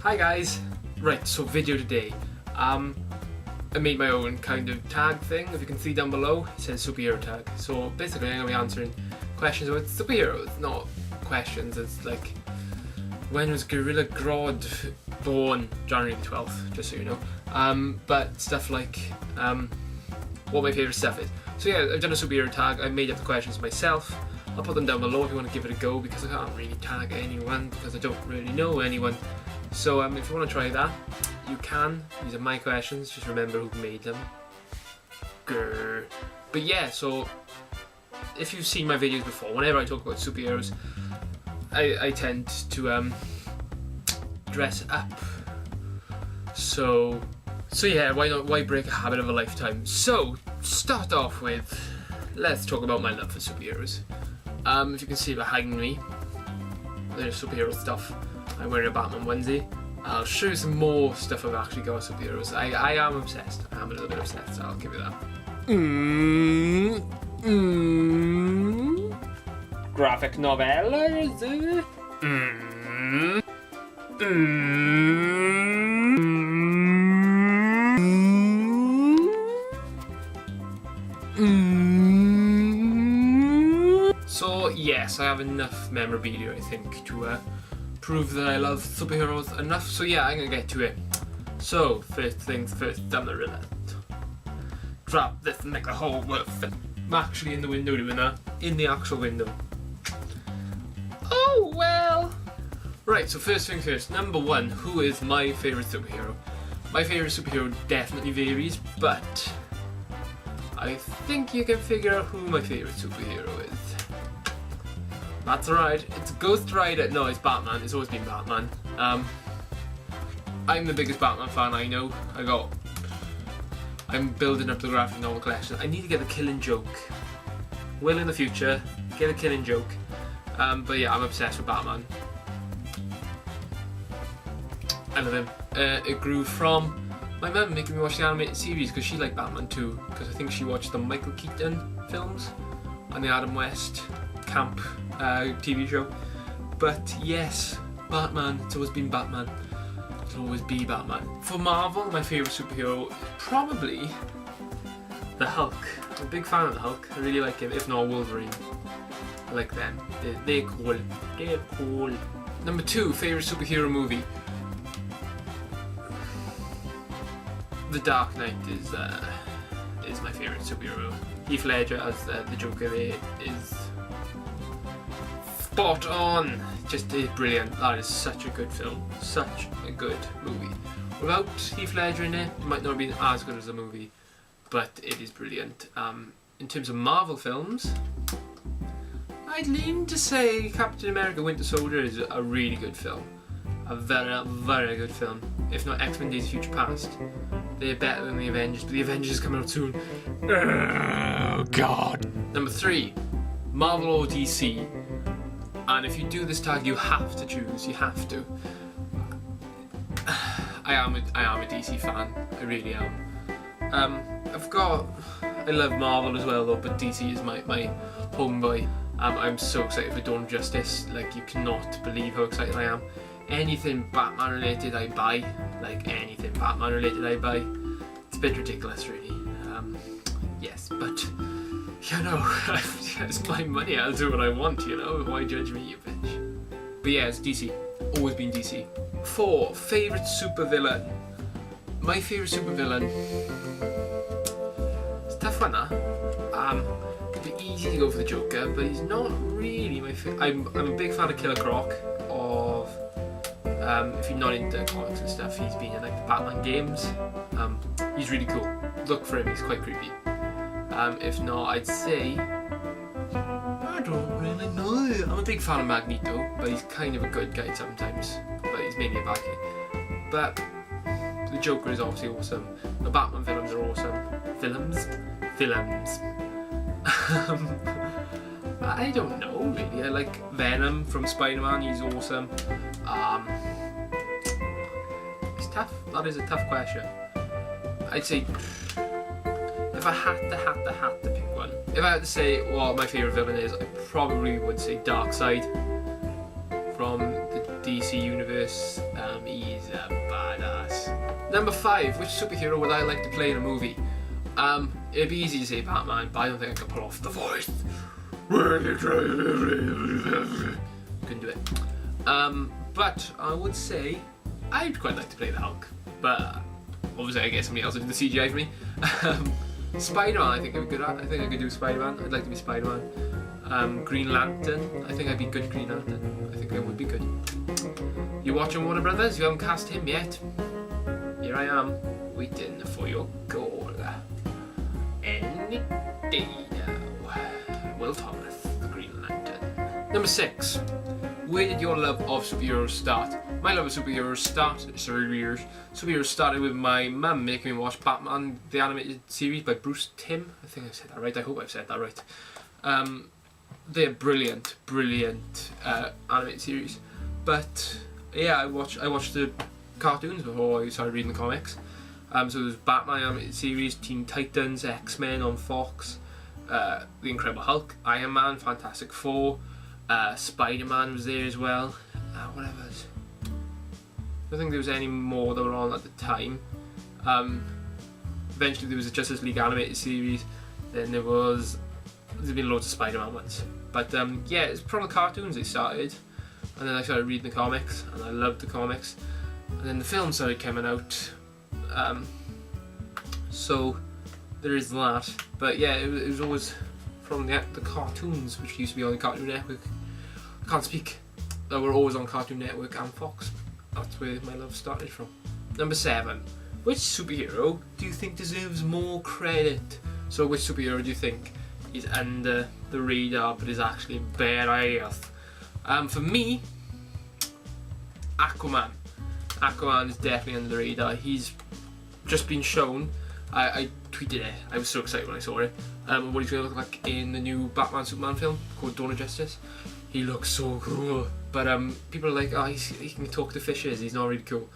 Hi guys! Right, so video today. I made my own kind of tag thing. If you can see down below, it says superhero tag. So basically I'm going to be answering questions about superheroes, not questions. It's like, when was Gorilla Grodd born? January 12th, just so you know. But stuff like what my favourite stuff is. So yeah, I've done a superhero tag. I made up the questions myself. I'll put them down below if you want to give it a go, because I can't really tag anyone because I don't really know anyone. So if you want to try that, you can. These are my questions, just remember who made them. Grr. But yeah, so if you've seen my videos before, whenever I talk about superheroes, I tend to dress up. So yeah, why break a habit of a lifetime? So, start off with, let's talk about my love for superheroes. If you can see behind me, there's superhero stuff. I'm wearing a Batman onesie. I'll show you some more stuff I've actually got with superheroes. I am obsessed. I am a little bit obsessed, so I'll give you that. Graphic novel, is it? So yes, I have enough memorabilia, I think, to prove that I love superheroes enough. So yeah, I'm gonna get to it. So first things first, down the roulette. Drop this and make the whole world fit. I'm actually in the window doing that. In the actual window. Oh well. Right, so first thing first, number one, who is my favourite superhero? My favourite superhero definitely varies, but I think you can figure out who my favourite superhero is. That's right, it's Ghost Rider. No, it's Batman. It's always been Batman. I'm the biggest Batman fan I know. I'm building up the graphic novel collection. I need to get the Killing Joke. Will in the future get a Killing Joke. But yeah, I'm obsessed with Batman. I love him. It grew from my mum making me watch the animated series because she liked Batman too. Because I think she watched the Michael Keaton films and the Adam West camp TV show. But yes, Batman, it's always been Batman. It'll always be Batman. For Marvel, my favourite superhero is probably the Hulk. I'm a big fan of the Hulk. I really like him, if not Wolverine. I like them. They're cool. They're cool. Number two, favourite superhero movie. The Dark Knight is my favourite superhero. Heath Ledger as the Joker there is spot on. Just is brilliant. That is such a good film. Such a good movie. Without Heath Ledger in it, it might not have been as good as the movie, but it is brilliant. In terms of Marvel films, I'd lean to say Captain America Winter Soldier is a really good film. A very, very good film. If not X-Men Days of Future Past. They're better than the Avengers, but the Avengers is coming out soon. Oh god. Number three, Marvel or DC. And if you do this tag, you have to choose. You have to. I am a DC fan. I really am. I love Marvel as well though, but DC is my homeboy. I'm so excited for Dawn of Justice. Like, you cannot believe how excited I am. Anything Batman related I buy. Like, anything Batman related I buy. It's a bit ridiculous really. Yes, but you know, it's my money, I'll do what I want, you know, why judge me, you bitch. But yeah, it's DC, always been DC. 4, favourite supervillain. My favourite supervillain, it's a tough one, huh? It'd be easy to go for the Joker, but he's not really my favourite. I'm a big fan of Killer Croc, if you're not into comics and stuff, he's been in like the Batman games. He's really cool. Look for him, he's quite creepy. If not, I'd say, I don't really know. I'm a big fan of Magneto, but he's kind of a good guy sometimes. But he's mainly a bad guy. But the Joker is obviously awesome. The Batman films are awesome. Films? I don't know really. I like Venom from Spider-Man, he's awesome. It's tough. That is a tough question. I'd say, if I had to pick one, if I had to say what my favourite villain is, I probably would say Darkseid from the DC universe. He He's a badass. Number 5, which superhero would I like to play in a movie? It'd be easy to say Batman, but I don't think I could pull off the voice. Couldn't do it. But I would say I'd quite like to play the Hulk, but obviously I get somebody else to do the CGI for me. Spider-Man, I think I'd be good at. I think I could do Spider-Man. I'd like to be Spider-Man. Green Lantern, I think I'd be good Green Lantern. I think I would be good. You watching Warner Brothers? You haven't cast him yet. Here I am, waiting for your call. Any day now. Will Thomas, the Green Lantern. Number 6. Where did your love of superheroes start? My love of superheroes started with my mum making me watch Batman, the animated series by Bruce Timm. I think I said that right. I hope I've said that right. They're brilliant animated series. But yeah, I watched the cartoons before I started reading the comics. So there's Batman animated series, Teen Titans, X-Men on Fox, The Incredible Hulk, Iron Man, Fantastic Four, Spider-Man was there as well. Whatever. I don't think there was any more that were on at the time. Eventually there was a Justice League animated series. Then there's been loads of Spider-Man ones. But yeah, it's from the cartoons they started. And then I started reading the comics, and I loved the comics. And then the film started coming out. So there is that. But yeah, it was always from the cartoons, which used to be on the Cartoon Network. I can't speak. They were always on Cartoon Network and Fox. That's where my love started from. Number 7. Which superhero do you think deserves more credit? So which superhero do you think is under the radar but is actually badass? For me, Aquaman. Aquaman is definitely under the radar. He's just been shown. I tweeted it. I was so excited when I saw it. What he's going to look like in the new Batman Superman film called Dawn of Justice. He looks so cool. But people are like, oh, he can talk to fishes. He's not really cool.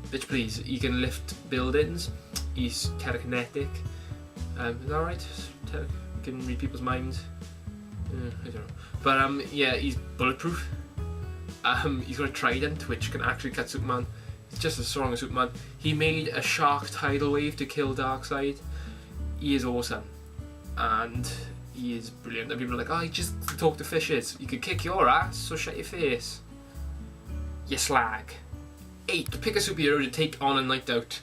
Bitch, please. He can lift buildings. He's telekinetic. Is that right? He can read people's minds. I don't know. But yeah, he's bulletproof. He's got a trident which can actually cut Superman. He's just as strong as Superman. He made a shark tidal wave to kill Darkseid. He is awesome. And he is brilliant. And people are like, oh, he just talk to fishes. He could kick your ass, so shut your face. You slag. 8. Pick a superhero to take on a night out.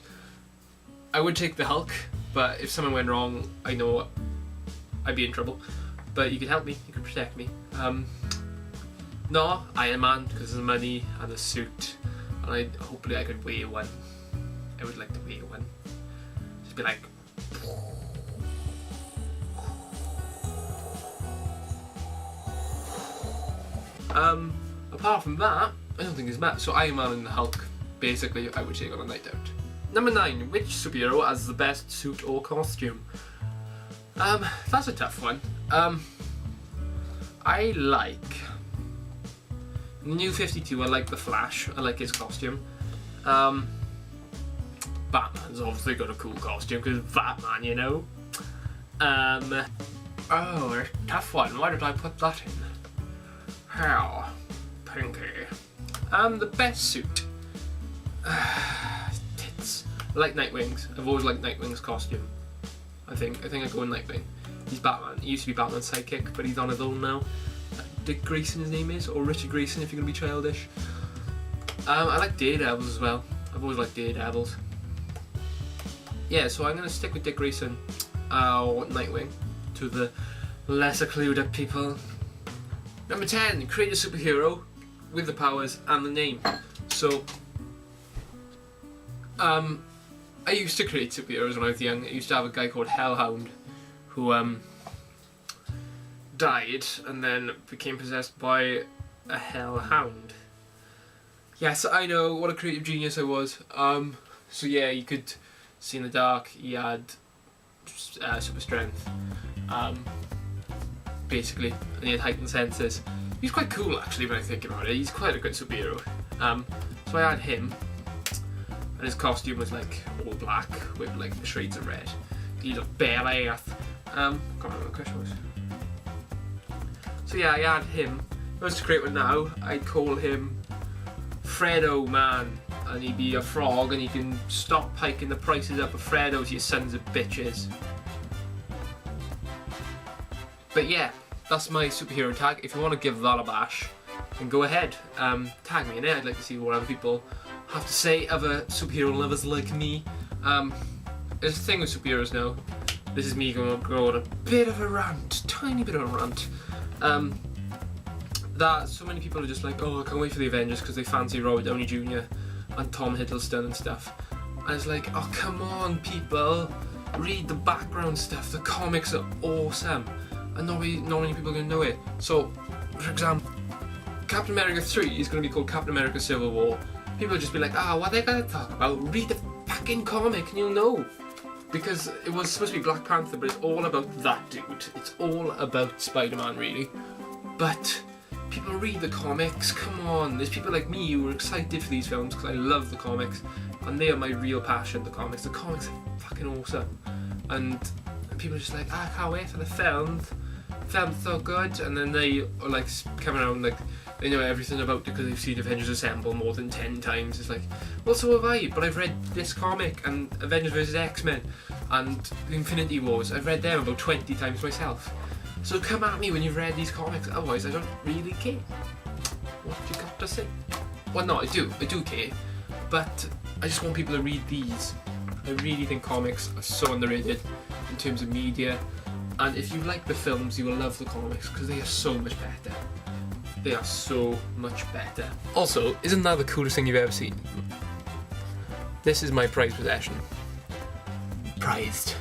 I would take the Hulk, but if something went wrong, I know I'd be in trouble. But you could help me, you could protect me. No, Iron Man, because of the money and the suit. And hopefully I could wear one. I would like to wear one. Just be like... Apart from that, I don't think it's much. So Iron Man and the Hulk, basically, I would take on a night out. Number 9, which superhero has the best suit or costume? That's a tough one. I like New 52. I like the Flash. I like his costume. Batman's obviously got a cool costume because Batman, you know. Oh, a tough one. Why did I put that in? How? Pinky. The best suit. Tits. I like Nightwing's. I've always liked Nightwing's costume. I think I go with Nightwing. He's Batman. He used to be Batman's sidekick, but he's on his own now. Dick Grayson his name is, or Richard Grayson if you're gonna be childish. I like Daredevils as well. I've always liked Daredevils. Yeah, so I'm gonna stick with Dick Grayson or Nightwing to the lesser clued up people. Number 10, create a superhero with the powers and the name. So, I used to create superheroes when I was young. I used to have a guy called Hellhound who died and then became possessed by a hellhound. Yes, I know, what a creative genius I was. So yeah, you could see in the dark. He had super strength, basically, and he had heightened senses. He's quite cool actually when I think about it. He's quite a good superhero. So I had him, and his costume was like all black with like shades of red. He looked badass. Can't remember what the question was. So yeah, I had him. If I was to create one now, I'd call him Fredo Man. and he'd be a frog, and he can stop hiking the prices up of Freddos, you sons of bitches. But yeah, that's my superhero tag. If you want to give that a bash, then go ahead. Tag me in it. I'd like to see what other people have to say, other superhero lovers like me. There's a thing with superheroes now. This is me going on a bit of a rant, tiny bit of a rant. That so many people are just like, oh, I can't wait for the Avengers because they fancy Robert Downey Jr. and Tom Hiddleston and stuff. And it's like, oh, come on, people, read the background stuff. The comics are awesome, and not many people are going to know it. So, for example, Captain America 3 is going to be called Captain America Civil War. People will just be like, ah, what are they going to talk about? Read the fucking comic and you'll know. Because it was supposed to be Black Panther, but it's all about that dude. It's all about Spider-Man, really. But people read the comics, come on. There's people like me who are excited for these films because I love the comics, and they are my real passion, the comics. The comics are fucking awesome. And people are just like, I can't wait for the film. The film's so good. And then they are like coming out and like, they know everything about it because they've seen Avengers Assemble more than 10 times. It's like, well, so have I, but I've read this comic and Avengers vs. X-Men and the Infinity Wars. I've read them about 20 times myself. So come at me when you've read these comics, otherwise I don't really care. What you got to say? Well, no, I do care, but I just want people to read these. I really think comics are so underrated in terms of media, and if you like the films, you will love the comics because they are so much better. They are so much better. Also, isn't that the coolest thing you've ever seen? This is my prized possession. Prized.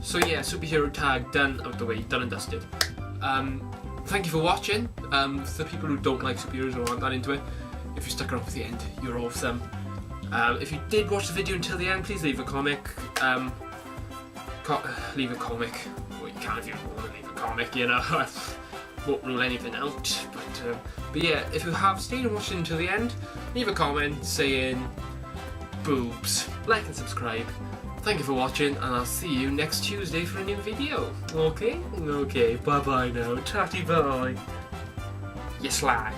So yeah, superhero tag done out the way, done and dusted. Thank you for watching. For the people who don't like superheroes or aren't that into it, if you stuck around for the end, you're awesome. If you did watch the video until the end, please leave a comic. Leave a comic. Well, you can if you want to leave a comic, you know. Won't rule anything out. But yeah, if you have stayed and watched it until the end, leave a comment saying boobs. Like and subscribe. Thank you for watching, and I'll see you next Tuesday for a new video. Okay? Okay, bye bye now. Tatty bye. You slag.